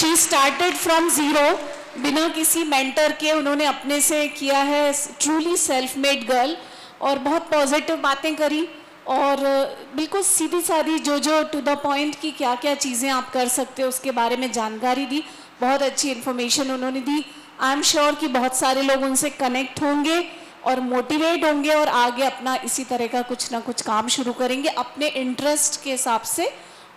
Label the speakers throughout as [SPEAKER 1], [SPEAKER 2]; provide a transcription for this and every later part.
[SPEAKER 1] She started from zero, बिना किसी mentor के उन्होंने अपने से किया है, ट्रूली सेल्फ मेड गर्ल, और बहुत पॉजिटिव बातें करी और बिल्कुल सीधी सादी जो टू द पॉइंट कि क्या क्या चीज़ें आप कर सकते हो उसके बारे में जानकारी दी। बहुत अच्छी इन्फॉर्मेशन उन्होंने दी। आई एम श्योर कि बहुत सारे लोग उनसे कनेक्ट होंगे और मोटिवेट होंगे और आगे अपना इसी तरह का कुछ ना कुछ काम शुरू करेंगे अपने इंटरेस्ट के हिसाब से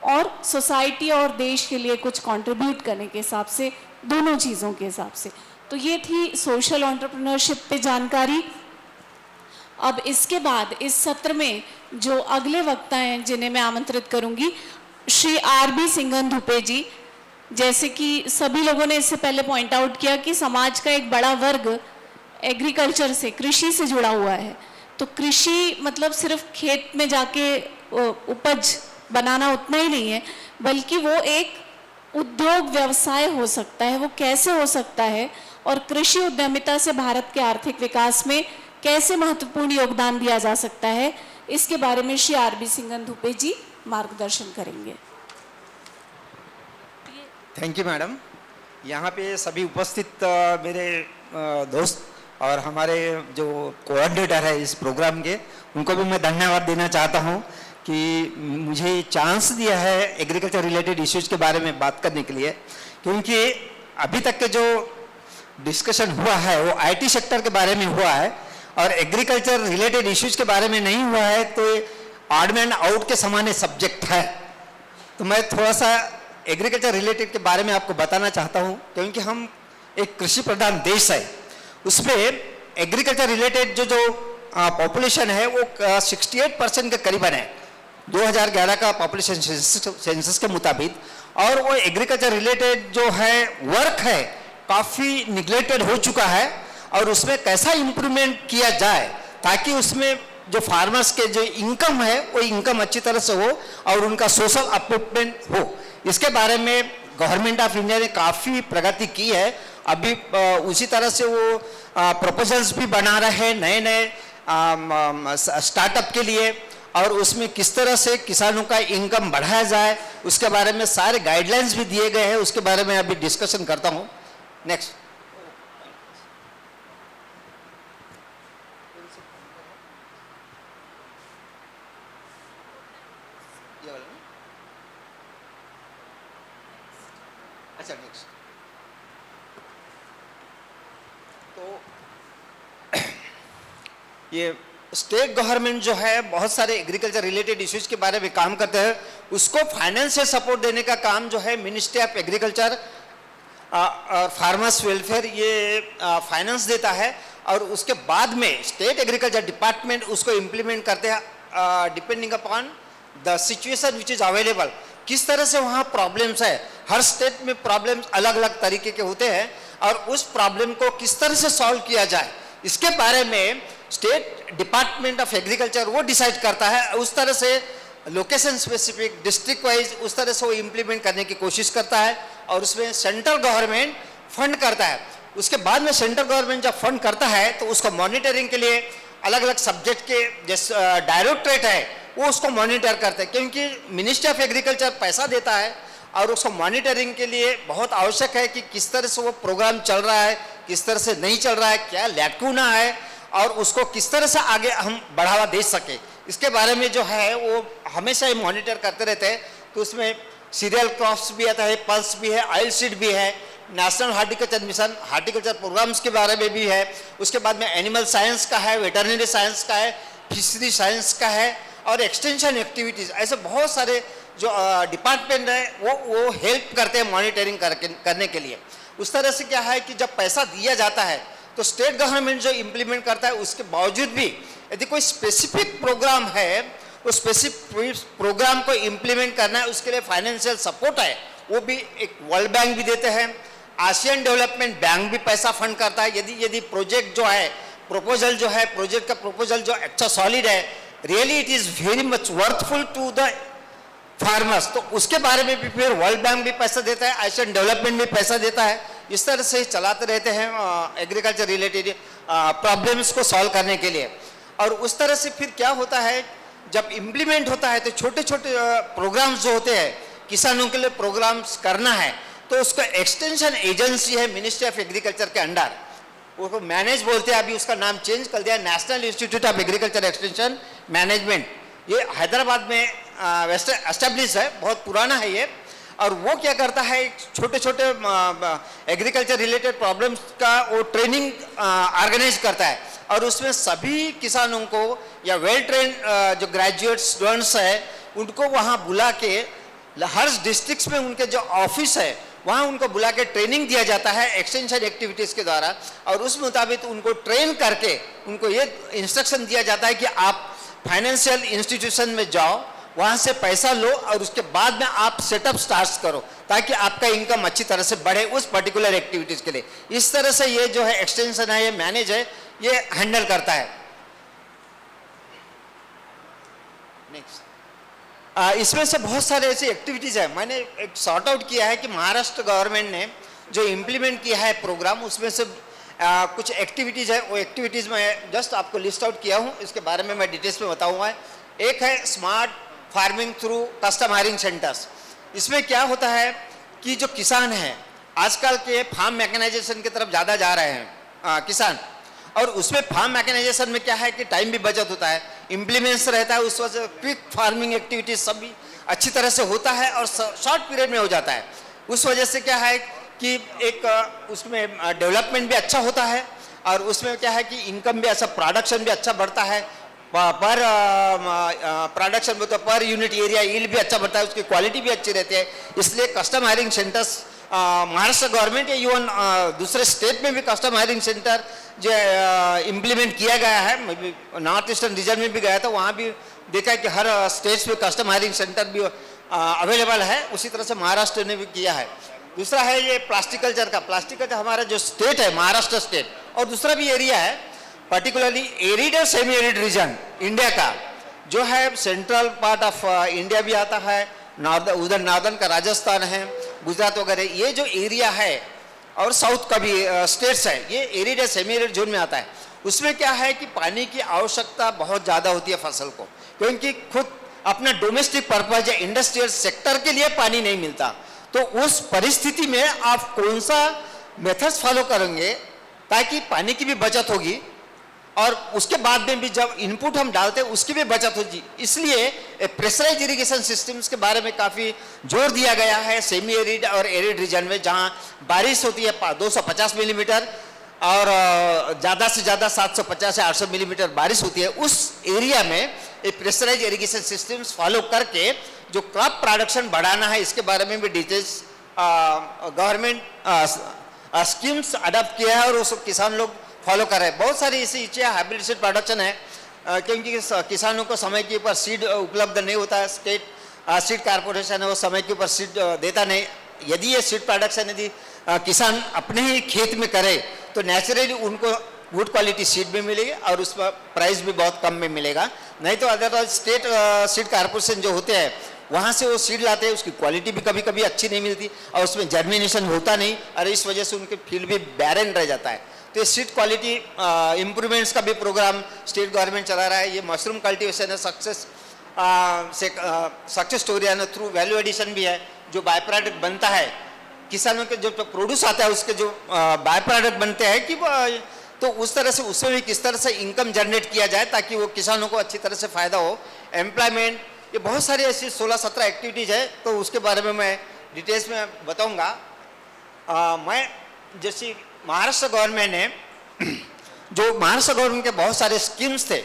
[SPEAKER 1] और सोसाइटी और देश के लिए कुछ कंट्रीब्यूट करने के हिसाब से, दोनों चीज़ों के हिसाब से। तो ये थी सोशल एंटरप्रेन्योरशिप पे जानकारी। अब इसके बाद इस सत्र में जो अगले वक्ता हैं जिन्हें मैं आमंत्रित करूंगी, श्री आर.बी. सिंघन धुपे जी। जैसे कि सभी लोगों ने इससे पहले पॉइंट आउट किया कि समाज का एक बड़ा वर्ग एग्रीकल्चर से, कृषि से जुड़ा हुआ है। तो कृषि मतलब सिर्फ खेत में जाके उपज बनाना उतना ही नहीं है, बल्कि वो एक उद्योग व्यवसाय हो सकता है। वो कैसे हो सकता है और कृषि उद्यमिता से भारत के आर्थिक विकास में कैसे महत्वपूर्ण योगदान दिया जा सकता है, इसके बारे में श्री आर.बी. सिंघन धुपे जी मार्गदर्शन करेंगे।
[SPEAKER 2] Thank you madam. यहाँ पे सभी उपस्थित मेरे दोस्त और हमारे जो कोऑर्डिनेटर है इस प्रोग्राम के, उनको भी मैं धन्यवाद देना चाहता हूँ कि मुझे चांस दिया है एग्रीकल्चर रिलेटेड इश्यूज के बारे में बात करने के लिए, क्योंकि अभी तक के जो डिस्कशन हुआ है वो आईटी सेक्टर के बारे में हुआ है और एग्रीकल्चर रिलेटेड इश्यूज के बारे में नहीं हुआ है। तो ऑड मैन आउट के समान सब्जेक्ट है। तो मैं थोड़ा सा एग्रीकल्चर रिलेटेड के बारे में आपको बताना चाहता हूँ, क्योंकि हम एक कृषि प्रधान देश है, उसमें एग्रीकल्चर रिलेटेड जो पॉपुलेशन है वो 68% के करीबन है 2011 का पॉपुलेशन सेंसस के मुताबिक। और वो एग्रीकल्चर रिलेटेड जो है वर्क है काफ़ी निगलेक्टेड हो चुका है और उसमें कैसा इम्प्रूवमेंट किया जाए ताकि उसमें जो फार्मर्स के जो इनकम है वो इनकम अच्छी तरह से हो और उनका सोशल अपलिफ्टमेंट हो, इसके बारे में गवर्नमेंट ऑफ इंडिया ने काफ़ी प्रगति की है। अभी उसी तरह से वो प्रपोजल्स भी बना रहे हैं नए नए स्टार्टअप के लिए, और उसमें किस तरह से किसानों का इनकम बढ़ाया जाए उसके बारे में सारे गाइडलाइंस भी दिए गए हैं। उसके बारे में अभी डिस्कशन करता हूँ। नेक्स्ट। अच्छा नेक्स्ट। तो ये स्टेट गवर्नमेंट जो है बहुत सारे एग्रीकल्चर रिलेटेड इश्यूज के बारे में काम करते हैं, उसको फाइनेंशियल सपोर्ट देने का काम जो है मिनिस्ट्री ऑफ एग्रीकल्चर और फार्मर्स वेलफेयर ये फाइनेंस देता है, और उसके बाद में स्टेट एग्रीकल्चर डिपार्टमेंट उसको इम्प्लीमेंट करते हैं depending upon the situation which is available. किस तरह से वहाँ प्रॉब्लम्स है, हर स्टेट में प्रॉब्लम्स अलग अलग तरीके के होते हैं और उस प्रॉब्लम को किस तरह से सॉल्व किया जाए इसके बारे में स्टेट डिपार्टमेंट ऑफ एग्रीकल्चर वो डिसाइड करता है। उस तरह से लोकेशन स्पेसिफिक डिस्ट्रिक्ट वाइज उस तरह से वो इम्प्लीमेंट करने की कोशिश करता है और उसमें सेंट्रल गवर्नमेंट फंड करता है। उसके बाद में सेंट्रल गवर्नमेंट जब फंड करता है तो उसको मॉनिटरिंग के लिए अलग अलग सब्जेक्ट के जैसे डायरेक्टरेट है वो उसको मॉनिटर करते हैं, क्योंकि मिनिस्ट्री ऑफ एग्रीकल्चर पैसा देता है और उसको मॉनिटरिंग के लिए बहुत आवश्यक है कि किस तरह से वो प्रोग्राम चल रहा है, किस तरह से नहीं चल रहा है, क्या लैकुना है और उसको किस तरह से आगे हम बढ़ावा दे सके, इसके बारे में जो है वो हमेशा ही मॉनिटर करते रहते हैं। तो उसमें सीरियल क्रॉप्स भी आता है, पल्स भी है, ऑयल सीड भी है, national horticulture mission horticulture programmes के बारे में भी है, उसके बाद में एनिमल साइंस का है, वेटरनरी साइंस का है, फिशरी साइंस का है और एक्सटेंशन एक्टिविटीज़, ऐसे बहुत सारे जो डिपार्टमेंट है वो हेल्प करते हैं मॉनिटरिंग करने के लिए। उस तरह से क्या है कि जब पैसा दिया जाता है तो स्टेट गवर्नमेंट जो इम्प्लीमेंट करता है उसके बावजूद भी यदि कोई स्पेसिफिक प्रोग्राम है उस स्पेसिफिक प्रोग्राम को इम्प्लीमेंट करना है उसके लिए फाइनेंशियल सपोर्ट है, वो भी एक वर्ल्ड बैंक भी देते हैं, आसियान डेवलपमेंट बैंक भी पैसा फंड करता है। यदि प्रोजेक्ट जो है प्रोपोजल जो है प्रोजेक्ट का प्रोपोजल जो अच्छा सॉलिड है, really it is very much worthful to the farmers, तो उसके बारे में भी फिर वर्ल्ड बैंक भी पैसा देता है, आसियान डेवलपमेंट भी पैसा देता है। इस तरह से चलाते रहते हैं एग्रीकल्चर रिलेटेड प्रॉब्लम्स को सॉल्व करने के लिए। और उस तरह से फिर क्या होता है जब इम्प्लीमेंट होता है तो छोटे छोटे प्रोग्राम्स जो होते हैं किसानों के लिए प्रोग्राम्स करना है तो उसको एक्सटेंशन एजेंसी है मिनिस्ट्री ऑफ एग्रीकल्चर के अंडर, वो मैनेज बोलते हैं, अभी उसका नाम चेंज कर दिया, national institute of agriculture extension management. ये हैदराबाद में एस्टेब्लिश है, बहुत पुराना है ये। और वो क्या करता है, छोटे छोटे एग्रीकल्चर रिलेटेड प्रॉब्लम्स का वो ट्रेनिंग ऑर्गेनाइज करता है, और उसमें सभी किसानों को या वेल ट्रेन जो ग्रेजुएट स्टूडेंट्स है उनको वहाँ बुला के हर डिस्ट्रिक्ट्स में उनके जो ऑफिस है वहाँ उनको बुला के ट्रेनिंग दिया जाता है एक्सटेंशन एक्टिविटीज़ के द्वारा, और उस मुताबिक उनको ट्रेन करके उनको ये इंस्ट्रक्शन दिया जाता है कि आप फाइनेंशियल इंस्टीट्यूशन में जाओ, वहाँ से पैसा लो और उसके बाद में आप सेटअप स्टार्ट करो ताकि आपका इनकम अच्छी तरह से बढ़े उस पर्टिकुलर एक्टिविटीज़ के लिए। इस तरह से ये जो है एक्सटेंशन है, ये मैनेज है, ये हैंडल करता है। नेक्स्ट, इसमें से बहुत सारे ऐसी एक्टिविटीज़ है, मैंने एक सॉर्ट आउट किया है कि महाराष्ट्र गवर्नमेंट ने जो इम्प्लीमेंट किया है प्रोग्राम, उसमें से कुछ एक्टिविटीज़ है, वो एक्टिविटीज़ में जस्ट आपको लिस्ट आउट किया हूँ, इसके बारे में मैं डिटेल्स में बताऊँगा। एक है smart farming through custom hiring centres. इसमें क्या होता है कि जो किसान हैं आजकल के फार्म मैकेनाइजेशन की तरफ ज़्यादा जा रहे हैं किसान, और उसमें फार्म मैकेनाइजेशन में क्या है कि टाइम भी बचत होता है, इम्प्लीमेंट्स रहता है, उस वजह से क्विक फार्मिंग एक्टिविटीज सब भी अच्छी तरह से होता है और शॉर्ट पीरियड में हो जाता है। उस वजह से क्या है कि एक उसमें डेवलपमेंट भी अच्छा होता है, और उसमें क्या है कि इनकम भी अच्छा, प्रोडक्शन भी अच्छा बढ़ता है, पर प्रोडक्शन में तो पर यूनिट एरिया यील्ड भी अच्छा बढ़ता है, उसकी क्वालिटी भी अच्छी रहती है। इसलिए custom hiring centres Maharashtra government या इवन दूसरे स्टेट में भी कस्टम हायरिंग सेंटर जो इम्प्लीमेंट किया गया है, मैं भी नॉर्थ ईस्टर्न रीजन में भी गया था, वहाँ भी देखा है कि हर स्टेट्स में कस्टम हायरिंग सेंटर भी अवेलेबल है, उसी तरह से महाराष्ट्र ने भी किया है। दूसरा है ये प्लास्टिकल्चर का। प्लास्टिकल्चर हमारा जो स्टेट है महाराष्ट्र स्टेट, और दूसरा भी एरिया है पर्टिकुलरली एरिड और सेमी एरिड रीजन इंडिया का जो है, सेंट्रल पार्ट ऑफ इंडिया भी आता है, उधर नॉर्दर्न का राजस्थान है, गुजरात वगैरह, ये जो एरिया है, और साउथ का भी स्टेट्स है, ये एरिड या सेमी एरिड जोन में आता है। उसमें क्या है कि पानी की आवश्यकता बहुत ज़्यादा होती है फसल को, क्योंकि खुद अपना डोमेस्टिक पर्पज या इंडस्ट्रियल सेक्टर के लिए पानी नहीं मिलता। तो उस परिस्थिति में आप कौन सा मेथड्स फॉलो करेंगे ताकि पानी की भी बचत होगी और उसके बाद में भी जब इनपुट हम डालते हैं उसकी भी बचत होगी। इसलिए प्रेशराइज इरिगेशन सिस्टम्स के बारे में काफ़ी जोर दिया गया है सेमी एरिड और एरिड रीजन में, जहां बारिश होती है 250 मिलीमीटर और ज़्यादा से ज़्यादा 750 से 800 मिलीमीटर बारिश होती है। उस एरिया में प्रेशराइज इरिगेशन सिस्टम्स फॉलो करके जो क्रॉप प्रोडक्शन बढ़ाना है, इसके बारे में भी डिटेल्स गवर्नमेंट स्कीम्स अडॉप्ट किया है और उस किसान लोग फॉलो कर रहे हैं। बहुत सारी ऐसी चीज़ें हाइब्रिड सीड प्रोडक्शन है, क्योंकि किसानों को समय के ऊपर सीड उपलब्ध नहीं होता है, स्टेट सीड कारपोरेशन है वो समय के ऊपर सीड देता नहीं। यदि ये सीड प्रोडक्शन यदि किसान अपने ही खेत में करे तो नेचुरली उनको गुड क्वालिटी सीड भी मिलेगी और उस पर प्राइस भी बहुत कम में मिलेगा। नहीं तो अदरवाइज स्टेट सीड कारपोरेशन जो होते हैं वहाँ से वो सीड लाते हैं, उसकी क्वालिटी भी कभी कभी अच्छी नहीं मिलती और उसमें जर्मिनेशन होता नहीं, और इस वजह से उनके फील्ड भी बैरन रह जाता है। तो ये सीड क्वालिटी इम्प्रूवमेंट्स का भी प्रोग्राम स्टेट गवर्नमेंट चला रहा है। ये मशरूम कल्टीवेशन है, सक्सेस स्टोरी है, थ्रू वैल्यू एडिशन भी है। जो बाय प्रोडक्ट बनता है किसानों के जो प्रोड्यूस आता है उसके जो बाय प्रोडक्ट बनते हैं कि तो उस तरह से उसमें भी किस तरह से इनकम जनरेट किया जाए ताकि वो किसानों को अच्छी तरह से फ़ायदा हो। एम्प्लॉयमेंट, ये बहुत सारी ऐसी 16-17 एक्टिविटीज़ है, तो उसके बारे में मैं डिटेल्स में बताऊंगा। मैं जैसे महाराष्ट्र गवर्नमेंट ने जो महाराष्ट्र गवर्नमेंट के बहुत सारे स्कीम्स थे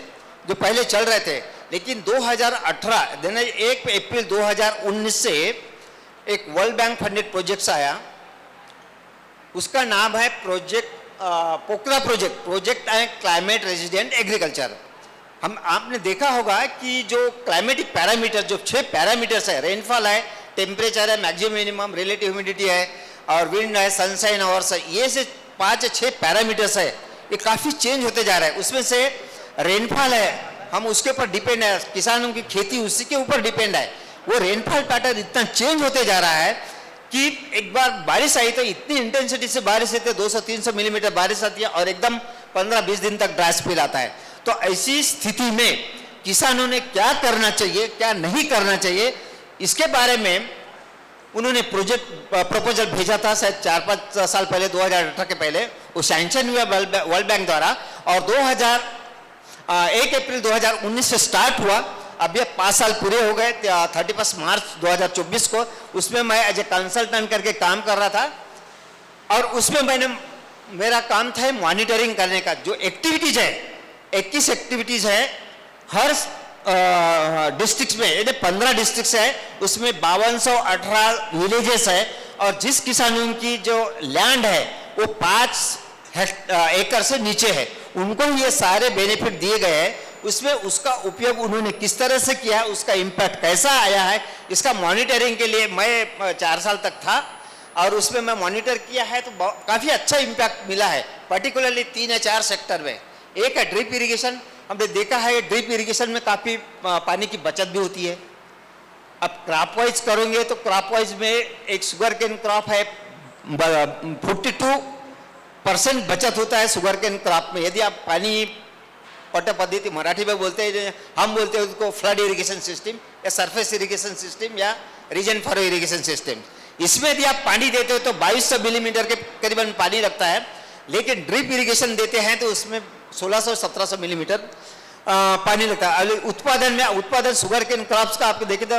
[SPEAKER 2] जो पहले चल रहे थे, लेकिन 2018 दिन 1 अप्रैल 2019 से एक वर्ल्ड बैंक फंडेड प्रोजेक्ट्स आया, उसका नाम है project Pokhara project and climate resident agriculture. आपने देखा होगा कि जो क्लाइमेटिक पैरामीटर जो 6 पैरामीटर्स है, रेनफॉल है, टेम्परेचर है, मैक्सिमम मिनिमम, रिलेटिव ह्यूमिडिटी है और विंड है, सनशाइन आवर्स है, ये से 5-6 पैरामीटर्स है, ये काफ़ी चेंज होते जा रहा है। उसमें से रेनफॉल है, हम उसके ऊपर डिपेंड है, किसानों की खेती उसी के ऊपर डिपेंड है। वो रेनफॉल पैटर्न इतना चेंज होते जा रहा है कि एक बार बारिश आई तो इतनी इंटेंसिटी से बारिश आती है, 200-300 मिलीमीटर बारिश आती है और एकदम 15-20 दिन तक ड्राई स्पेल आता है। तो ऐसी स्थिति में किसानों ने क्या करना चाहिए, क्या नहीं करना चाहिए, इसके बारे में उन्होंने प्रोजेक्ट प्रपोजल भेजा था शायद 4-5 साल पहले, 2018 के पहले, वो सैंक्शन हुआ वर्ल्ड बैंक द्वारा, और 1 अप्रैल 2019 से स्टार्ट हुआ। अब ये 5 साल पूरे हो गए, 31 मार्च 2024 को। उसमें मैं एज ए कंसल्टेंट करके काम कर रहा था, और उसमें मेरा काम था मॉनिटरिंग करने का। जो एक्टिविटीज है, 21 एक्टिविटीज है हर डिस्ट्रिक्ट में, यदि 15 डिस्ट्रिक्ट है, उसमें 5218 विलेजेस है, और जिस किसानों की जो लैंड है वो 5 एकड़ से नीचे है, उनको ये सारे बेनिफिट दिए गए हैं। उसमें उसका उपयोग उन्होंने किस तरह से किया, उसका इम्पैक्ट कैसा आया है, इसका मॉनिटरिंग के लिए मैं 4 साल तक था, और उसमें मैं मॉनिटर किया है, तो काफ़ी अच्छा इम्पैक्ट मिला है, पर्टिकुलरली 3 या 4 सेक्टर में। एक है ड्रिप इरिगेशन। हमने देखा है ड्रिप इरिगेशन में काफ़ी पानी की बचत भी होती है। अब क्रॉप वाइज करेंगे तो क्रॉप वाइज में एक शुगर केन क्रॉप है, 42% बचत होता है शुगर केन क्रॉप में। यदि आप पानी पट्ट पद्धति मराठी में बोलते हैं, हम बोलते हैं उसको फ्लड इरिगेशन सिस्टम या सरफेस इरिगेशन सिस्टम या रीजन फॉर इरिगेशन सिस्टम। इसमें यदि आप पानी देते हो तो 2200 मिलीमीटर के करीबन पानी लगता है, लेकिन ड्रिप इरिगेशन देते हैं तो उसमें 1600-1700 मिलीमीटर पानी लगता है। उत्पादन शुगर केन क्रॉप्स का आपको देखें तो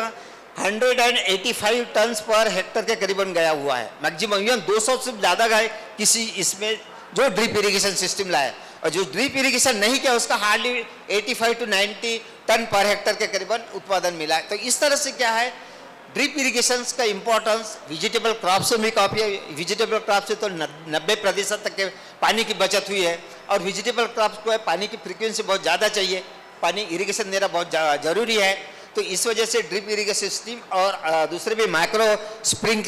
[SPEAKER 2] 185 टन पर हेक्टर के करीबन गया हुआ है, मैक्सिमम 200 से ज़्यादा गए किसी इसमें जो ड्रिप इरिगेशन सिस्टम लाए। और जो ड्रिप इरिगेशन नहीं किया उसका hardly 85 to 90 ton per hectare के करीबन उत्पादन मिला है। तो इस तरह से क्या है, ड्रिप इरिगेशन का इंपॉर्टेंस वेजिटेबल क्रॉप से भी काफ़ी है। वेजिटेबल क्रॉप से तो 90% तक के पानी की बचत हुई है, और वेजिटेबल क्रॉप्स को पानी की फ्रीक्वेंसी बहुत ज़्यादा चाहिए, पानी इरिगेशन देना बहुत ज़रूरी है। तो इस वजह से ड्रिप इरिगेशन सिस्टम और दूसरे भी माइक्रो स्प्रिंकलर